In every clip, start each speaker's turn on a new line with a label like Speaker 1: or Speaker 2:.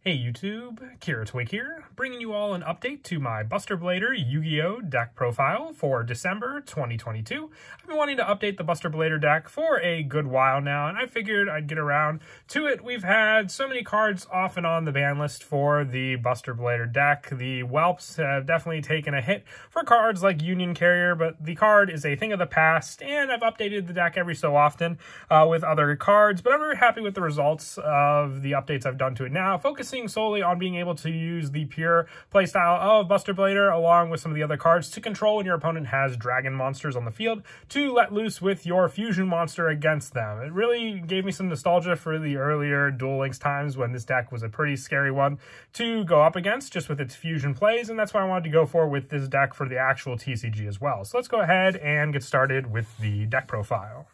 Speaker 1: Hey YouTube, Kira Twig here, bringing you all an update to my Buster Blader Yu-Gi-Oh! Deck profile for December 2022. I've been wanting to update the Buster Blader deck for a good while now, and I figured I'd get around to it. We've had so many cards off and on the ban list for the Buster Blader deck. The whelps have definitely taken a hit for cards like Union Carrier, but the card is a thing of the past, and I've updated the deck every so often with other cards, but I'm very happy with the results of the updates I've done to it now, focusing solely on being able to use the pure playstyle of Buster Blader along with some of the other cards to control when your opponent has dragon monsters on the field to let loose with your fusion monster against them. It really gave me some nostalgia for the earlier Duel Links times when this deck was a pretty scary one to go up against just with its fusion plays, and that's what I wanted to go for with this deck for the actual TCG as well. So let's go ahead and get started with the deck profile.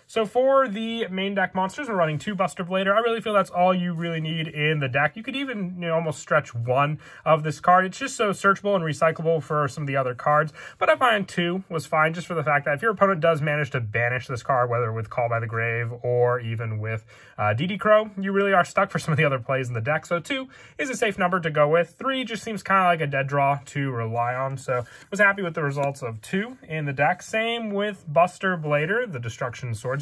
Speaker 1: So for the main deck monsters, we're running 2 Buster Blader. I really feel that's all you really need in the deck. You could even, almost stretch 1 of this card. It's just so searchable and recyclable for some of the other cards. But I find 2 was fine just for the fact that if your opponent does manage to banish this card, whether with Call by the Grave or even with DD Crow, you really are stuck for some of the other plays in the deck. So 2 is a safe number to go with. 3 just seems kind of like a dead draw to rely on. So I was happy with the results of 2 in the deck. Same with Buster Blader, the Destruction Swordsman.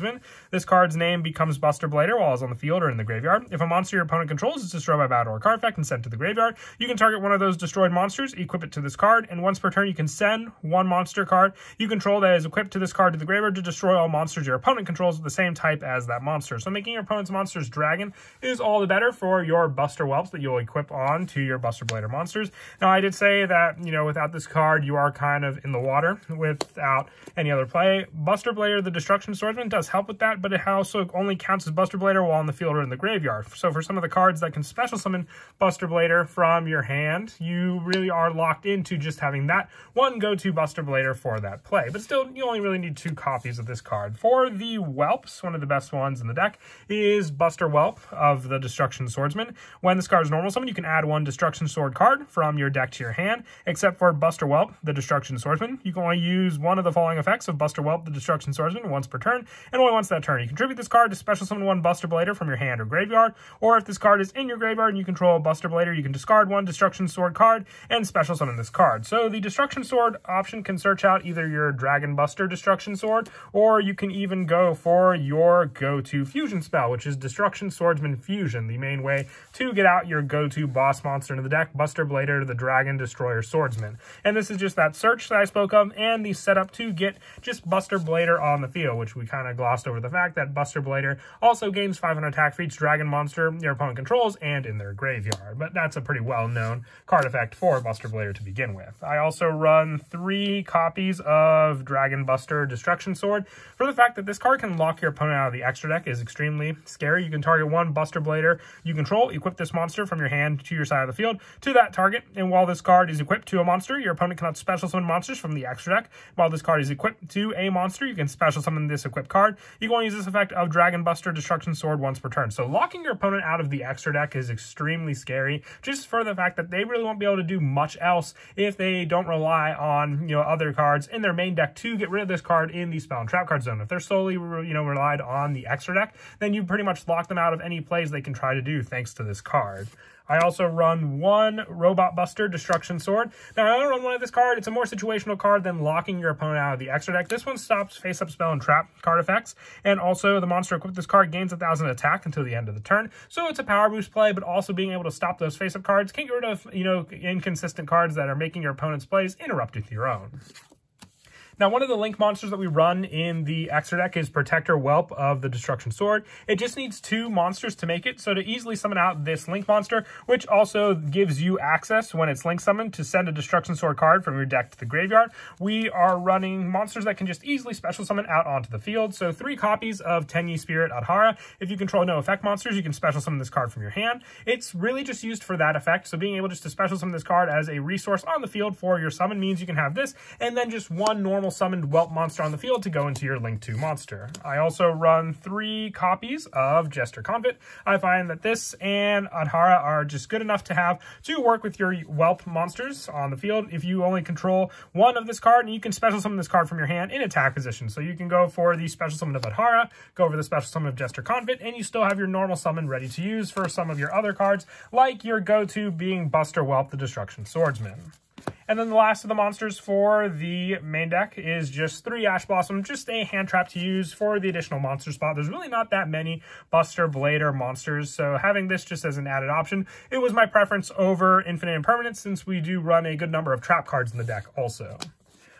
Speaker 1: This card's name becomes Buster Blader while it's on the field or in the graveyard. If a monster your opponent controls is destroyed by battle or card effect and sent to the graveyard, you can target one of those destroyed monsters, equip it to this card, and once per turn you can send one monster card you control that is equipped to this card to the graveyard to destroy all monsters your opponent controls of the same type as that monster. So making your opponent's monsters dragon is all the better for your Buster Whelps that you'll equip on to your Buster Blader monsters. Now I did say that, without this card you are kind of in the water without any other play. Buster Blader, the Destruction Swordsman, does help with that, but it also only counts as Buster Blader while on the field or in the graveyard. So for some of the cards that can special summon Buster Blader from your hand, you really are locked into just having that one go-to Buster Blader for that play. But still, you only really need 2 copies of this card. For the whelps, one of the best ones in the deck is Buster Whelp of the Destruction Swordsman. When this card is normal summon, you can add 1 Destruction Sword card from your deck to your hand, except for Buster Whelp, the Destruction Swordsman. You can only use one of the following effects of Buster Whelp, the Destruction Swordsman, once per turn, and only once that turn. You contribute this card to special summon 1 Buster Blader from your hand or graveyard, or if this card is in your graveyard and you control Buster Blader, you can discard 1 Destruction Sword card and special summon this card. So the Destruction Sword option can search out either your Dragon Buster Destruction Sword, or you can even go for your go-to fusion spell, which is Destruction Swordsman Fusion, the main way to get out your go-to boss monster into the deck, Buster Blader, the Dragon Destroyer Swordsman. And this is just that search that I spoke of and the setup to get just Buster Blader on the field, which we kind of glossed over the fact that Buster Blader also gains 500 attack for each dragon monster your opponent controls and in their graveyard. But that's a pretty well-known card effect for Buster Blader to begin with. I also run 3 copies of Dragon Buster Destruction Sword for the fact that this card can lock your opponent out of the extra deck is extremely scary. You can target 1 Buster Blader you control, equip this monster from your hand to your side of the field to that target, and while this card is equipped to a monster, your opponent cannot special summon monsters from the extra deck. While this card is equipped to a monster, you can special summon this equipped card. You can only use this effect of Dragon Buster Destruction Sword once per turn. So locking your opponent out of the extra deck is extremely scary, just for the fact that they really won't be able to do much else if they don't rely on other cards in their main deck to get rid of this card in the spell and trap card zone. If they're solely relied on the extra deck, then you pretty much lock them out of any plays they can try to do thanks to this card. I also run 1 Robot Buster Destruction Sword. Now, I don't run one of this card. It's a more situational card than locking your opponent out of the extra deck. This one stops face-up spell and trap card effects, and also the monster equipped with this card gains 1,000 attack until the end of the turn. So it's a power boost play, but also being able to stop those face-up cards can get rid of, inconsistent cards that are making your opponent's plays interrupt with your own. Now, one of the link monsters that we run in the extra deck is Protector Whelp of the Destruction Sword. It just needs 2 monsters to make it, so to easily summon out this link monster, which also gives you access when it's link summoned to send a Destruction Sword card from your deck to the graveyard, we are running monsters that can just easily special summon out onto the field. So 3 copies of Tenyi Spirit Adhara. If you control no effect monsters, you can special summon this card from your hand. It's really just used for that effect, so being able just to special summon this card as a resource on the field for your summon means you can have this, and then just 1 normal normal summoned whelp monster on the field to go into your Link 2 monster. I also run 3 copies of Jester Convent. I find that this and Adhara are just good enough to have to work with your whelp monsters on the field. If you only control one of this card, and you can special summon this card from your hand in attack position. So you can go for the special summon of Adhara, go for the special summon of Jester Convent, and you still have your normal summon ready to use for some of your other cards, like your go-to being Buster Whelp, the Destruction Swordsman. And then the last of the monsters for the main deck is just 3 Ash Blossom, just a hand trap to use for the additional monster spot. There's really not that many Buster Blader monsters, so having this just as an added option, it was my preference over Infinite Impermanence, since we do run a good number of trap cards in the deck also.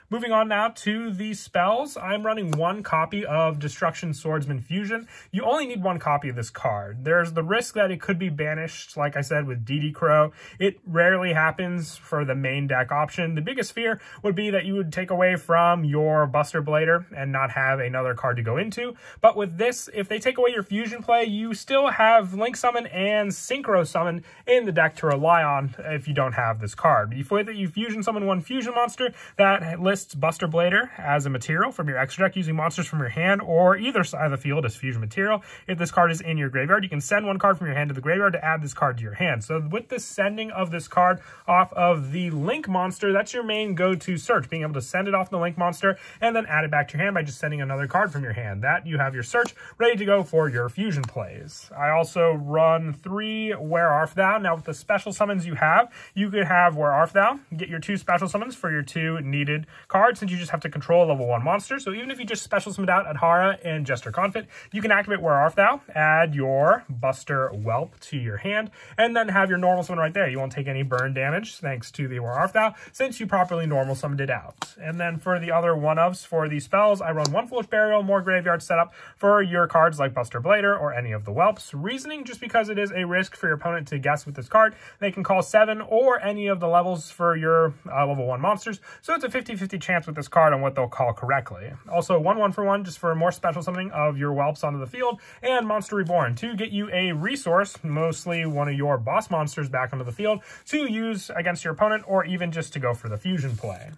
Speaker 1: Moving on now to the spells, I'm running 1 copy of Destruction Swordsman Fusion. You only need 1 copy of this card. There's the risk that it could be banished, like I said, with DD Crow. It rarely happens for the main deck option. The biggest fear would be that you would take away from your Buster Blader and not have another card to go into. But with this, if they take away your Fusion play, you still have Link Summon and Synchro Summon in the deck to rely on if you don't have this card. Before that, you Fusion Summon 1 Fusion monster that lists Buster Blader as a material from your extra deck using monsters from your hand or either side of the field as fusion material. If this card is in your graveyard, you can send 1 card from your hand to the graveyard to add this card to your hand. So with the sending of this card off of the Link monster, that's your main go-to search, being able to send it off the Link monster and then add it back to your hand by just sending another card from your hand. That you have your search ready to go for your fusion plays. I also run 3 Where Art Thou. Now with the special summons you have, you could have Where Art Thou, get your 2 special summons for your 2 needed cards, since you just have to control a level 1 monster. So even if you just special summoned out Adhara and Jester Convent, you can activate Where Art Thou, add your Buster Whelp to your hand, and then have your normal summon right there. You won't take any burn damage thanks to the Where Art Thou, since you properly normal summoned it out. And then for the other one-ofs for these spells, I run 1 Foolish Burial, more graveyard setup for your cards like Buster Blader or any of the Whelps. Reasoning, just because it is a risk for your opponent to guess with this card. They can call 7 or any of the levels for your level 1 monsters, so it's a 50-50 chance with this card on what they'll call correctly. Also 1 for 1 just for more special summoning of your whelps onto the field, and Monster Reborn to get you a resource, mostly one of your boss monsters, back onto the field to use against your opponent or even just to go for the fusion play.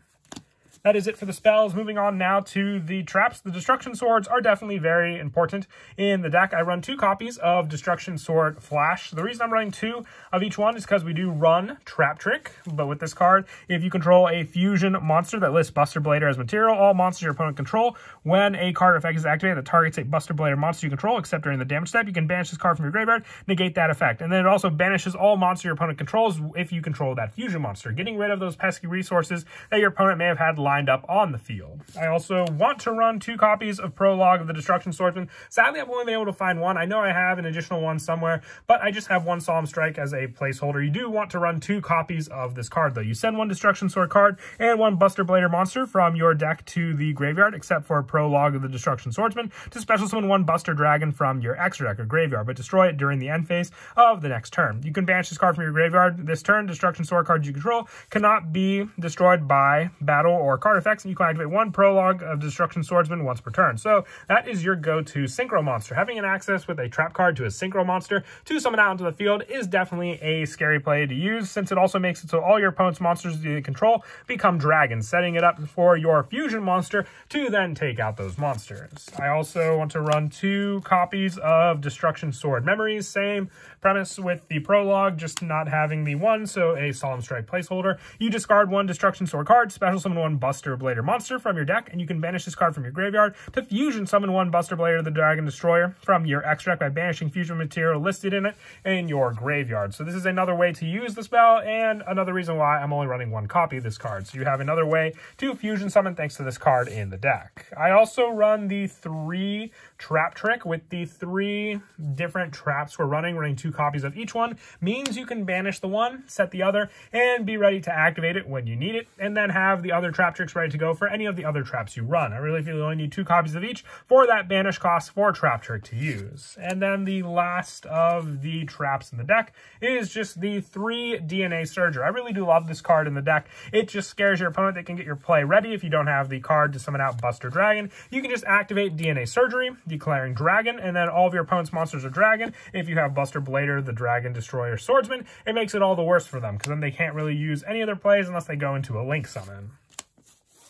Speaker 1: That is it for the spells. Moving on now to the traps. The Destruction Swords are definitely very important in the deck. I run 2 copies of Destruction Sword Flash. The reason I'm running 2 of each one is because we do run Trap Trick, but with this card, if you control a fusion monster that lists Buster Blader as material, all monsters your opponent control, when a card effect is activated that targets a Buster Blader monster you control, except during the damage step, you can banish this card from your graveyard, negate that effect. And then it also banishes all monsters your opponent controls if you control that fusion monster, getting rid of those pesky resources that your opponent may have had lined up on the field. I also want to run 2 copies of Prologue of the Destruction Swordsman. Sadly, I've only been able to find 1. I know I have an additional one somewhere, but I just have 1 Solemn Strike as a placeholder. You do want to run 2 copies of this card, though. You send 1 Destruction Sword card and 1 Buster Blader monster from your deck to the graveyard, except for Prologue of the Destruction Swordsman, to special summon 1 Buster Dragon from your extra deck or graveyard, but destroy it during the end phase of the next turn. You can banish this card from your graveyard this turn. Destruction Sword cards you control cannot be destroyed by battle or card effects, and you can activate 1 Prologue of Destruction Swordsman once per turn. So that is your go-to synchro monster. Having an access with a trap card to a synchro monster to summon out into the field is definitely a scary play to use, since it also makes it so all your opponent's monsters you control become dragons, setting it up for your fusion monster to then take out those monsters. I also want to run 2 copies of Destruction Sword Memories. Same premise with the Prologue, just not having the 1, so a Solemn Strike placeholder. You discard 1 Destruction Sword card, special summon 1 Buster Blader monster from your deck, and you can banish this card from your graveyard to fusion summon 1 Buster Blader the Dragon Destroyer from your extra deck by banishing fusion material listed in it in your graveyard. So this is another way to use the spell, and another reason why I'm only running 1 copy of this card. So you have another way to fusion summon thanks to this card in the deck. I also run the 3 Trap Trick with the 3 different traps we're running 2 copies of each one, means you can banish the one, set the other, and be ready to activate it when you need it, and then have the other Trap Tricks ready to go for any of the other traps you run. I really feel you only need 2 copies of each for that banish cost for Trap Trick to use. And then the last of the traps in the deck is just the 3 DNA Surger. I really do love this card in the deck. It just scares your opponent. They can get your play ready. If you don't have the card to summon out Buster Dragon, you can just activate DNA Surgery, declaring Dragon, and then all of your opponent's monsters are Dragon. If you have Buster Blader, the Dragon Destroyer Swordsman, it makes it all the worse for them, because then they can't really use any other plays unless they go into a Link summon.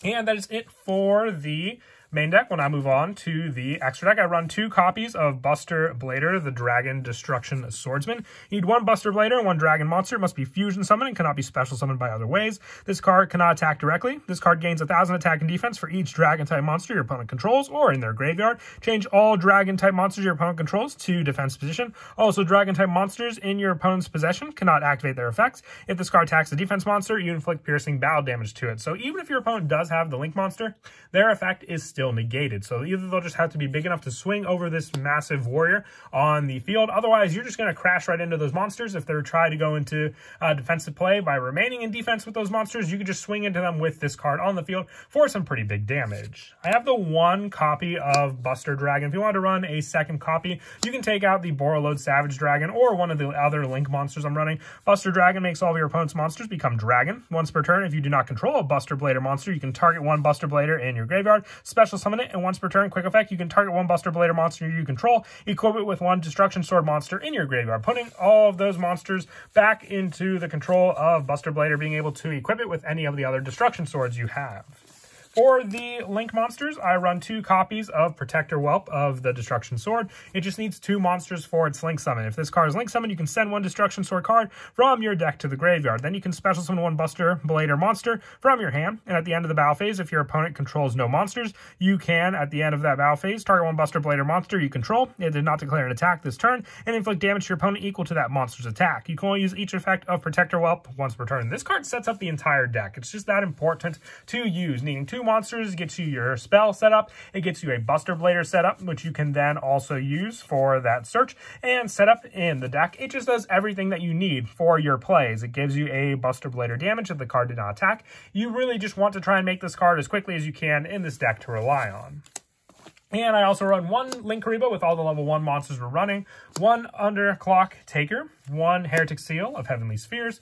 Speaker 1: And that is it for the main deck. When I move on to the extra deck, I run 2 copies of Buster Blader, the Dragon Destruction Swordsman. You need 1 Buster Blader and 1 Dragon Monster. It must be fusion summoned and cannot be special summoned by other ways. This card cannot attack directly. This card gains 1,000 attack and defense for each Dragon-type monster your opponent controls or in their graveyard. Change all Dragon-type monsters your opponent controls to defense position. Also, Dragon-type monsters in your opponent's possession cannot activate their effects. If this card attacks a defense monster, you inflict piercing battle damage to it. So even if your opponent does have the Link monster, their effect is still negated. So either they'll just have to be big enough to swing over this massive warrior on the field. Otherwise, you're just going to crash right into those monsters. If they're trying to go into defensive play by remaining in defense with those monsters, you can just swing into them with this card on the field for some pretty big damage. I have the 1 copy of Buster Dragon. If you want to run a second copy, you can take out the Borreload Savage Dragon or one of the other Link monsters I'm running. Buster Dragon makes all of your opponent's monsters become dragon. Once per turn, if you do not control a Buster Blader monster, you can target 1 Buster Blader in your graveyard, special summon it, and once per turn, quick effect, you can target 1 Buster Blader monster you control, equip it with 1 Destruction Sword monster in your graveyard, putting all of those monsters back into the control of Buster Blader, being able to equip it with any of the other Destruction Swords you have. For the Link monsters, I run 2 copies of Protector Whelp of the Destruction Sword. It just needs 2 monsters for its Link summon. If this card is Link summon, you can send 1 Destruction Sword card from your deck to the graveyard. Then you can special summon 1 Buster Blader monster from your hand. And at the end of the battle phase, if your opponent controls no monsters, you can, at the end of that battle phase, target 1 Buster Blader monster you control. It did not declare an attack this turn, and inflict damage to your opponent equal to that monster's attack. You can only use each effect of Protector Whelp once per turn. This card sets up the entire deck. It's just that important to use. Needing 2 monsters gets you your spell set up. It gets you a Buster Blader setup, which you can then also use for that search and set up in the deck. It just does everything that you need for your plays. It gives you a Buster Blader damage if the card did not attack. You really just want to try and make this card as quickly as you can in this deck to rely on. And I also run 1 Link Kariba with all the level 1 monsters we're running, 1 Underclock Taker, 1 Heretic Seal of Heavenly Spheres,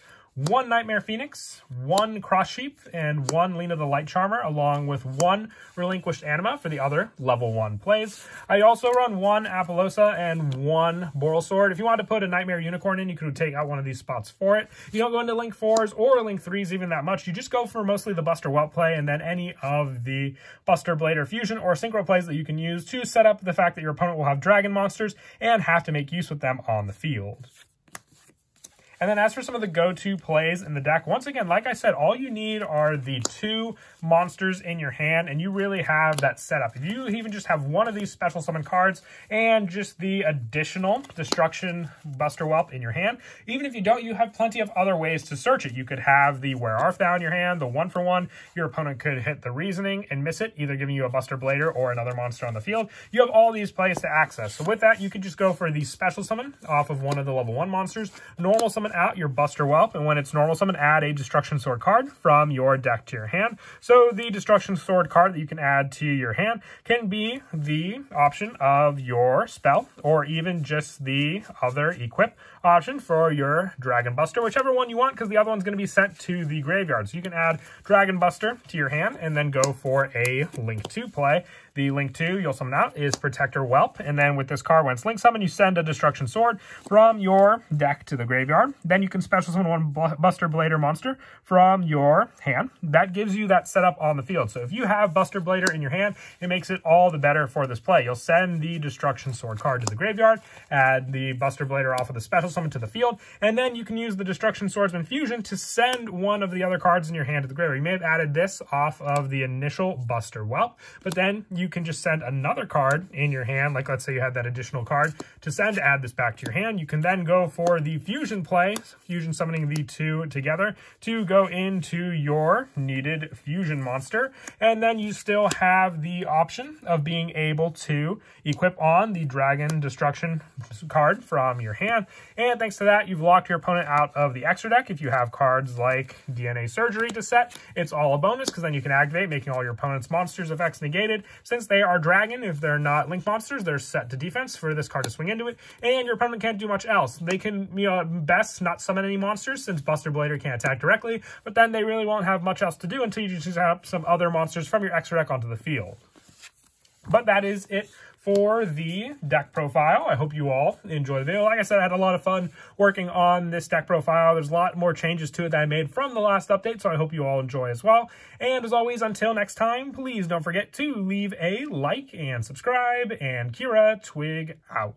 Speaker 1: 1 Nightmare Phoenix, 1 Cross Sheep, and 1 Lena the Light Charmer, along with 1 Relinquished Anima for the other level 1 plays. I also run 1 Apollosa and 1 Boral Sword. If you want to put a Nightmare Unicorn in, you could take out one of these spots for it. You don't go into Link 4s or Link 3s even that much. You just go for mostly the Buster Whelp play and then any of the Buster Blader Fusion or Synchro plays that you can use to set up the fact that your opponent will have dragon monsters and have to make use with them on the field. And then as for some of the go-to plays in the deck, once again, like I said, all you need are the 2 monsters in your hand, and you really have that setup. If you even just have 1 of these special summon cards and just the additional Destruction Buster Whelp in your hand, even if you don't, you have plenty of other ways to search it. You could have the Where Art Thou in your hand, the 1-for-1. Your opponent could hit the Reasoning and miss it, either giving you a Buster Blader or another monster on the field. You have all these plays to access. So with that, you could just go for the special summon off of one of the level 1 monsters, normal summon out your Buster Whelp, and when it's normal summon, add a Destruction Sword card from your deck to your hand. So the Destruction Sword card that you can add to your hand can be the option of your spell, or even just the other equip option for your Dragon Buster, whichever one you want, because the other one's going to be sent to the graveyard. So you can add Dragon Buster to your hand and then go for a Link 2 play. The Link 2 you'll summon out is Protector Whelp, and then with this card, when it's Link Summon, you send a Destruction Sword from your deck to the graveyard. Then you can special summon 1 Buster Blader monster from your hand. That gives you that setup on the field. So if you have Buster Blader in your hand, it makes it all the better for this play. You'll send the Destruction Sword card to the graveyard, add the Buster Blader off of the special summon to the field, and then you can use the Destruction Swordsman Fusion to send one of the other cards in your hand to the graveyard. You may have added this off of the initial Buster Whelp, but then you can just send another card in your hand, like let's say you had that additional card to send to add this back to your hand. You can then go for the Fusion play, Fusion summoning the 2 together to go into your needed Fusion monster, and then you still have the option of being able to equip on the Dragon Destruction card from your hand, and thanks to that, you've locked your opponent out of the extra deck. If you have cards like DNA Surgery to set, it's all a bonus, because then you can activate, making all your opponent's monsters' effects negated. Since they are dragon, if they're not Link monsters, they're set to defense for this card to swing into it, and your opponent can't do much else. They can, best not summon any monsters, since Buster Blader can't attack directly, but then they really won't have much else to do until you just have some other monsters from your extra deck onto the field. But that is it for the deck profile. I hope you all enjoy the video. Like I said, I had a lot of fun working on this deck profile. There's a lot more changes to it that I made from the last update, so I hope you all enjoy as well. And as always, until next time, please don't forget to leave a like and subscribe, and Kira Twig out.